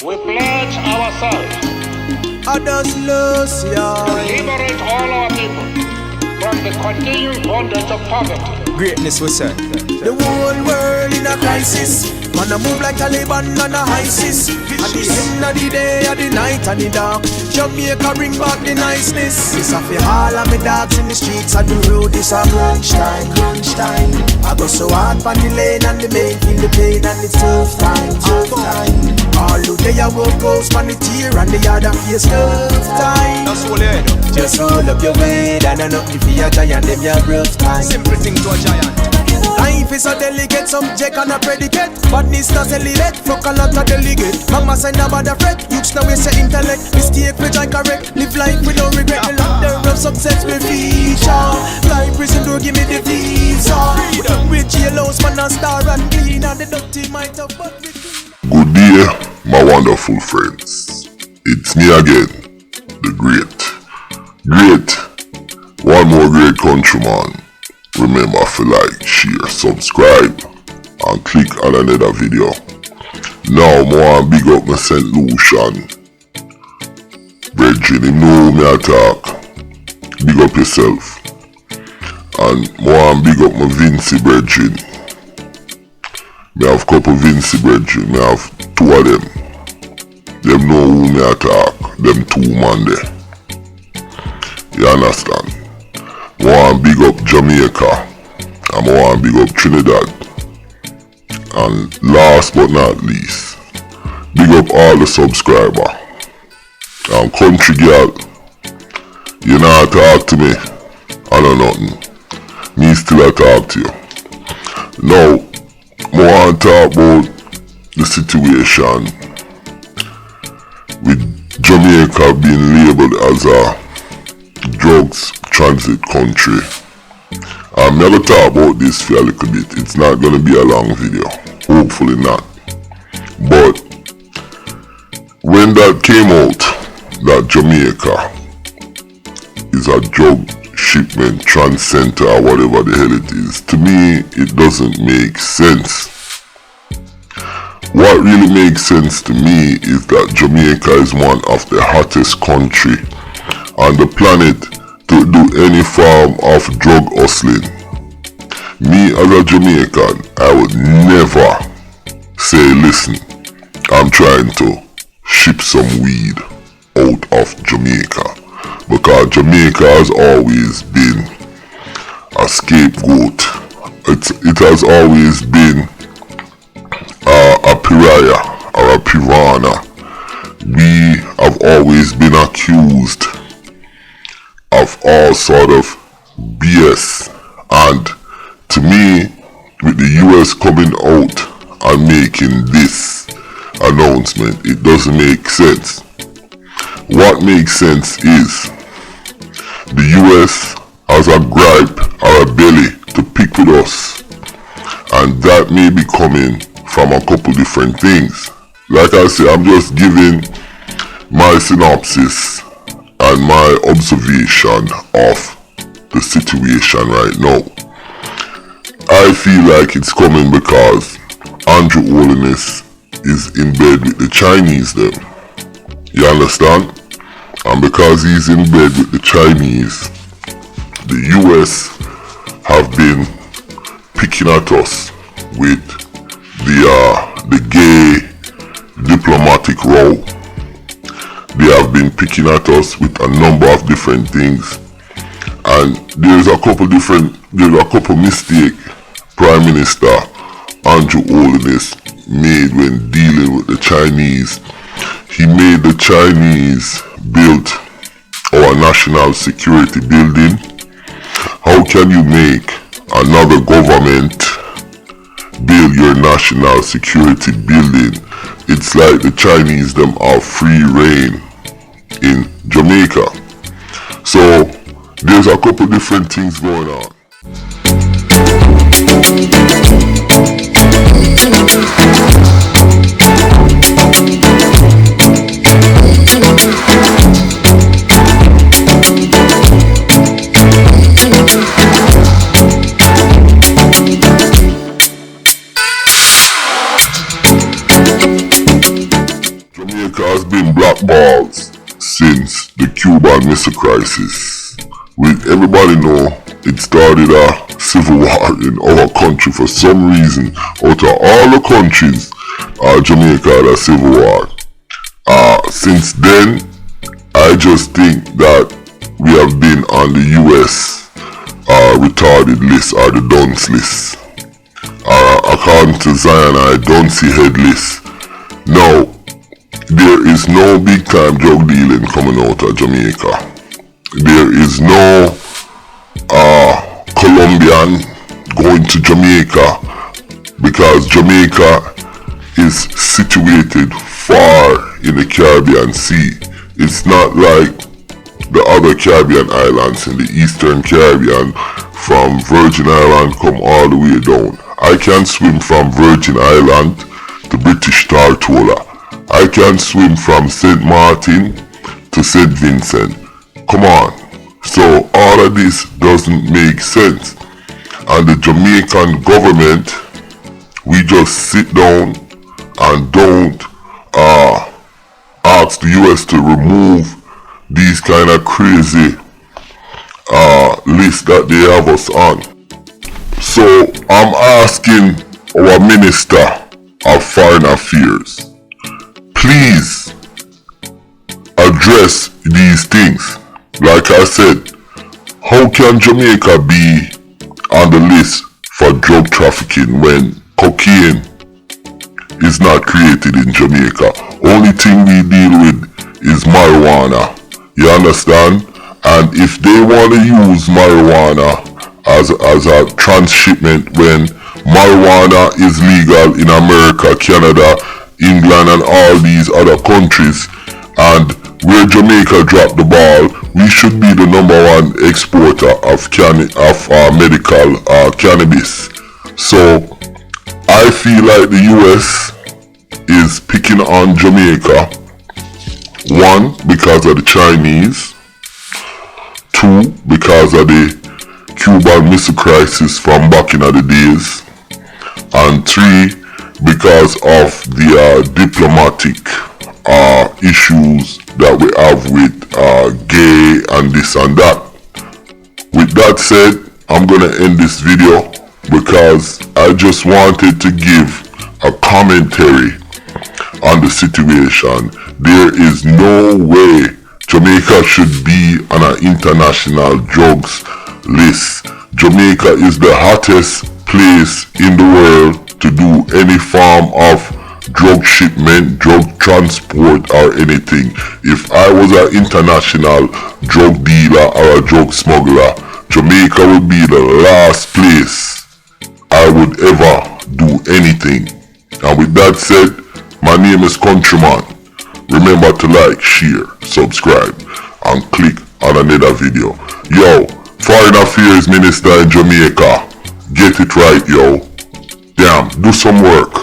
We pledge ourselves I just lose to ya. liberate all our people from the continuing bondage of poverty. Greatness we say. The whole world in a crisis. Man a move like Taliban and a ISIS. At the end of the day, at the night and the dark, Jamaica bring back the niceness. It's a fi all of me dogs in the streets and the road is a crunch time, crunch time. I go so hard on the lane and the main feel the pain and it's tough time, tough time. All who they a walk goes on the tear and the other face tough time. That's all you know. Just roll up your weight and a nothing for your giant, them your rough time. Simple thing to a giant. Life is a delicate subject and a predicate. Badness not elevate, fuck a lot of delegate. Mama say never the fret, youths now waste your intellect. Mistake which I correct, live life with no regret. The ladder of success will feature. Fly prison door, give me the visa. With jailhouse, man a star and clean. And the dirty might have but we clean. Good day, my wonderful friends. It's me again, the great. One more great countryman. Remember to like, share, subscribe, and click on another video. Now, more big up my St. Lucian. Brethren, you know me attack. Big up yourself. And more big up my Vincy brethren. Me have couple Vincy brethren. Me have two of them. Them know who me attack. Them two man there. You understand? More big up Jamaica. And more big up Trinidad. And last but not least, big up all the subscribers. And country girl, you not talk to me. I know nothing. Me still a talk to you. Now, I want to talk about the situation with Jamaica being labelled as a drugs transit country. I'm never talk about this for a little bit. It's not gonna be a long video. Hopefully not. But when that came out that Jamaica is a drug shipment center or whatever the hell it is, to me it doesn't make sense. What really makes sense to me is that Jamaica is one of the hottest country on the planet to do any form of drug hustling. Me as a Jamaican, I would never say, listen, I'm trying to ship some weed out of Jamaica, because Jamaica has always been a scapegoat. It has always been a pariah or a piranha. We have always been accused of all sort of BS, and to me, with the US coming out and making this announcement, it doesn't make sense. What makes sense is the US has a gripe or a belly to pick with us, and that may be coming from a couple different things. Like I say, I'm just giving my synopsis and my observation of the situation right now. I feel like it's coming because Andrew Holness is in bed with the Chinese them. You understand? And because he's in bed with the Chinese, the US have been picking at us with the gay diplomatic row. They have been picking at us with a number of different things, and there's a couple mistakes Prime Minister Andrew Holness made when dealing with the Chinese. He made the Chinese build our national security building. How can you make another government build your national security building? It's like the Chinese them are free reign in Jamaica. So there's a couple different things going on. Jamaica has been blackballed since the Cuban Missile Crisis. Everybody know it started a civil war in our country for some reason. Out of all the countries, Jamaica had a civil war. Since then, I just think that we have been on the US retarded list or the dunce list. According to Zion, I don't see head list. Now, there is no big time drug dealing coming out of Jamaica. There is no Colombian going to Jamaica because Jamaica is situated far in the Caribbean Sea. It's not like the other Caribbean islands in the Eastern Caribbean. From Virgin Island come all the way down. I can swim from Virgin Island to British Tortola. I can swim from St. Martin to St. Vincent. Come on. So all of this doesn't make sense. And the Jamaican government, we just sit down and don't ask the US to remove these kind of crazy lists that they have us on. So I'm asking our Minister of Foreign Affairs, please address these things. Like I said, how can Jamaica be on the list for drug trafficking when cocaine is not created in Jamaica? Only thing we deal with is marijuana. You understand? And if they want to use marijuana as a transshipment when marijuana is legal in America, Canada, England and all these other countries, and where Jamaica dropped the ball, we should be the #1 exporter of medical cannabis. So I feel like the US is picking on Jamaica. 1, because of the Chinese. 2, because of the Cuban Missile Crisis from back in the days. And 3, because of the diplomatic issues that we have with gay and this and that. With that said, I'm gonna end this video because I just wanted to give a commentary on the situation. There is no way Jamaica should be on an international drugs list. Jamaica is the hottest place in the world to do any form of drug shipment, drug transport or anything. If I was an international drug dealer or a drug smuggler, Jamaica would be the last place I would ever do anything. And with that said, my name is Countryman. Remember to like, share, subscribe, and click on another video. Yo, Foreign Affairs Minister in Jamaica, get it right, yo. Damn, do some work.